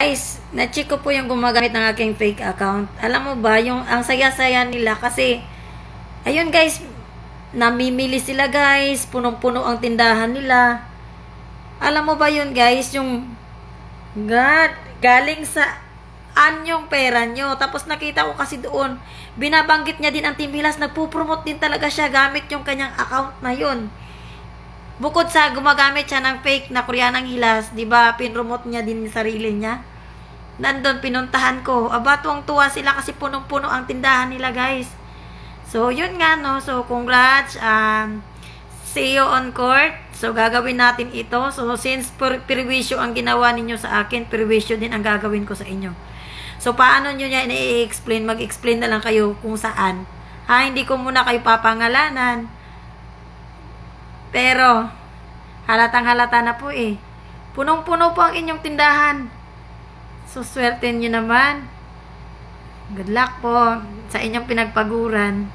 Guys, na-check ko po yung gumagamit ng aking fake account. Alam mo ba, yung ang saya-saya nila kasi, ayun guys, namimili sila guys, punong-puno ang tindahan nila. Alam mo ba yun guys, yung God, galing sa anyong pera nyo. Tapos nakita ko kasi doon, binabanggit niya din ang Team Hilas, nagpo-promote din talaga siya gamit yung kanyang account na yun. Bukod sa gumagamit siya ng fake na Koreanang Hilas, di ba, pinromote niya din yung sarili niya. Nandun, pinuntahan ko. Aba, tuwang-tuwa sila kasi punong-puno ang tindahan nila, guys. So, yun nga, no. So, congrats. See you on court. So, gagawin natin ito. So, since perwisyo ang ginawa ninyo sa akin, perwisyo din ang gagawin ko sa inyo. So, paano nyo niya i-explain? Mag-explain na lang kayo kung saan. Hindi ko muna kayo papangalanan. Pero, halatang halata na po eh. Punong-puno po ang inyong tindahan. So, swerte nyo naman. Good luck po sa inyong pinagpaguran.